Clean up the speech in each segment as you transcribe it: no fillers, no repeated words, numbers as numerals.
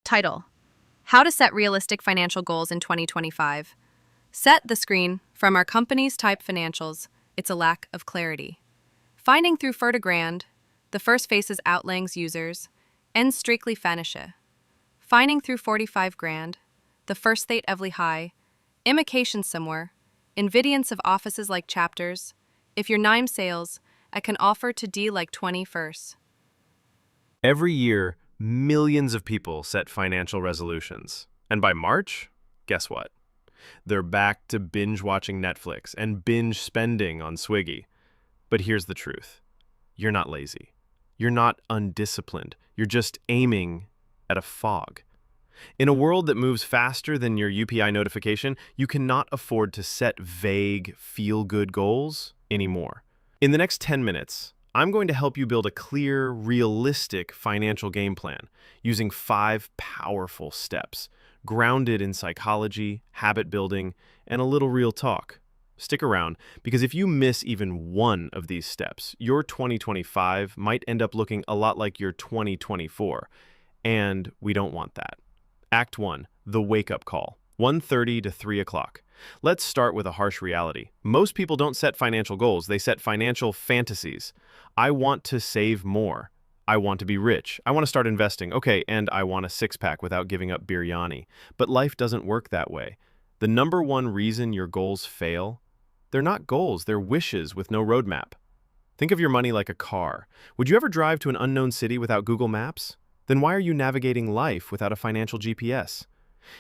Title: How to Set Realistic Financial Goals in 2025. Set the screen from our company's type financials. It's a lack of clarity. Finding through Fertigrand, the first faces Outlang's users, and strictly Fanisha. Finding through 45 grand, the first state Evely High, imitation somewhere, invidiance of offices like chapters. If your Nime sales, I can offer to D like 20 first. Every year, millions of people set financial resolutions. And by March, guess what? They're back to binge-watching Netflix and binge spending on Swiggy. But here's the truth. You're not lazy. You're not undisciplined. You're just aiming at a fog. In a world that moves faster than your UPI notification, you cannot afford to set vague, feel-good goals anymore. In the next 10 minutes, I'm going to help you build a clear, realistic financial game plan using 5 powerful steps, grounded in psychology, habit building, and a little real talk. Stick around, because if you miss even one of these steps, your 2025 might end up looking a lot like your 2024, and we don't want that. Act 1, the wake-up call, 1:30 to 3 o'clock. Let's start with a harsh reality. Most people don't set financial goals, they set financial fantasies. I want to save more. I want to be rich. I want to start investing. Okay, and I want a six-pack without giving up biryani. But life doesn't work that way. The number one reason your goals fail, they're not goals, they're wishes with no roadmap. Think of your money like a car. Would you ever drive to an unknown city without Google Maps? Then why are you navigating life without a financial GPS?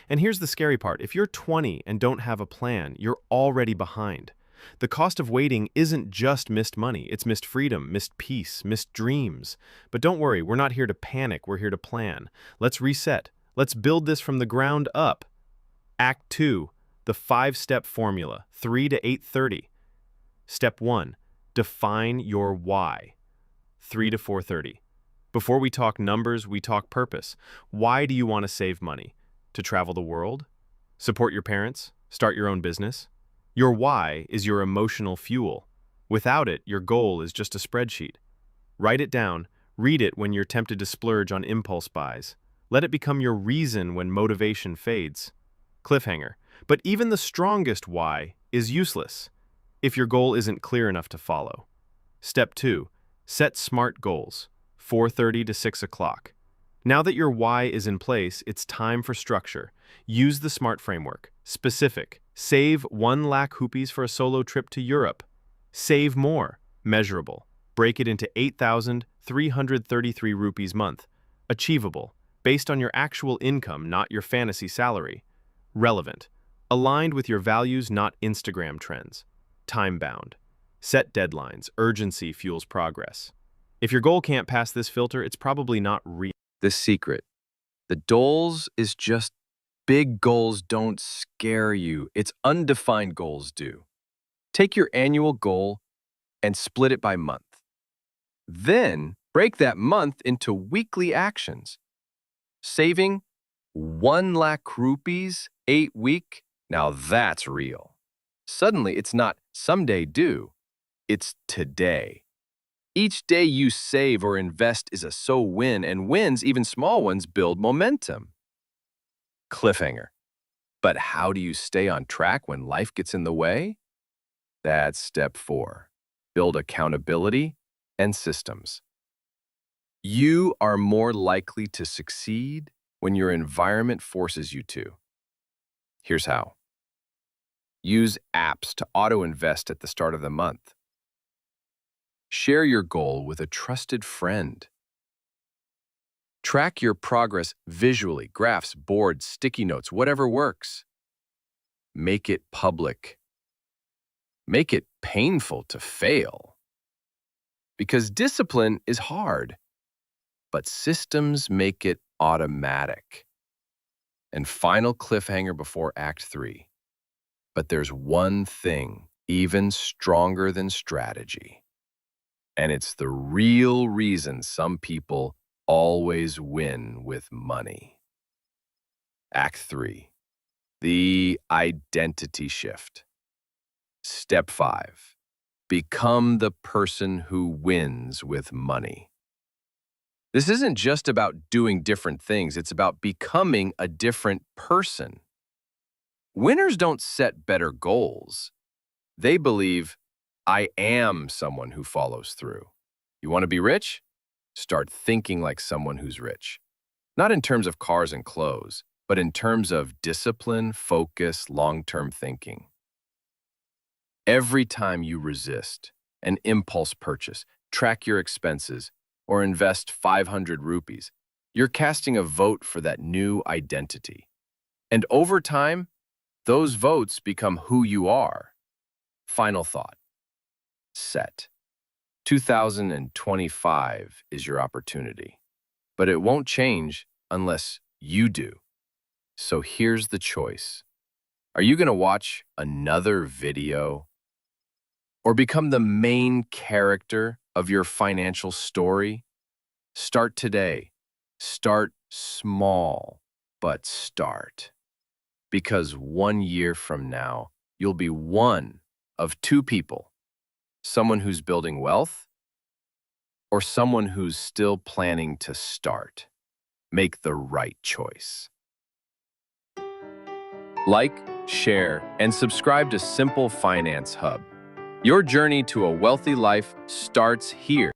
And here's the scary part. If you're 20 and don't have a plan, you're already behind. The cost of waiting isn't just missed money. It's missed freedom, missed peace, missed dreams. But don't worry, we're not here to panic. We're here to plan. Let's reset. Let's build this from the ground up. Act 2, the 5-step formula, 3 to 8:30. Step 1, define your why, 3 to 4:30. Before we talk numbers, we talk purpose. Why do you want to save money? To travel the world? Support your parents? Start your own business? Your why is your emotional fuel. Without it, your goal is just a spreadsheet. Write it down, read it when you're tempted to splurge on impulse buys. Let it become your reason when motivation fades. Cliffhanger. But even the strongest why is useless if your goal isn't clear enough to follow. Step 2, set SMART goals, 4:30 to 6 o'clock. Now that your why is in place, it's time for structure. Use the SMART framework. Specific. Save 1 lakh rupees for a solo trip to Europe. Save more. Measurable. Break it into 8,333 rupees month. Achievable. Based on your actual income, not your fantasy salary. Relevant. Aligned with your values, not Instagram trends. Time-bound. Set deadlines. Urgency fuels progress. If your goal can't pass this filter, it's probably not real. The secret. The goals is just big goals don't scare you. It's undefined goals do. Take your annual goal and split it by month. Then break that month into weekly actions. Saving 1 lakh rupees 8 week. Now that's real. Suddenly it's not someday due. It's today. Each day you save or invest is a so win, and wins, even small ones, build momentum. Cliffhanger. But how do you stay on track when life gets in the way? That's step 4. Build accountability and systems. You are more likely to succeed when your environment forces you to. Here's how. Use apps to auto-invest at the start of the month. Share your goal with a trusted friend. Track your progress visually, graphs, boards, sticky notes, whatever works. Make it public. Make it painful to fail. Because discipline is hard, but systems make it automatic. And final cliffhanger before Act 3. But there's one thing even stronger than strategy. And it's the real reason some people always win with money. Act 3, the identity shift. Step 5, become the person who wins with money. This isn't just about doing different things, it's about becoming a different person. Winners don't set better goals. They believe, I am someone who follows through. You want to be rich? Start thinking like someone who's rich. Not in terms of cars and clothes, but in terms of discipline, focus, long-term thinking. Every time you resist an impulse purchase, track your expenses, or invest 500 rupees, you're casting a vote for that new identity. And over time, those votes become who you are. Final thought. Set. 2025 is your opportunity, but it won't change unless you do. So here's the choice. Are you going to watch another video or become the main character of your financial story? Start today. Start small, but start. Because 1 year from now, you'll be one of two people, someone who's building wealth or someone who's still planning to start. Make the right choice. Like, share, and subscribe to Simple Finance Hub. Your journey to a wealthy life starts here.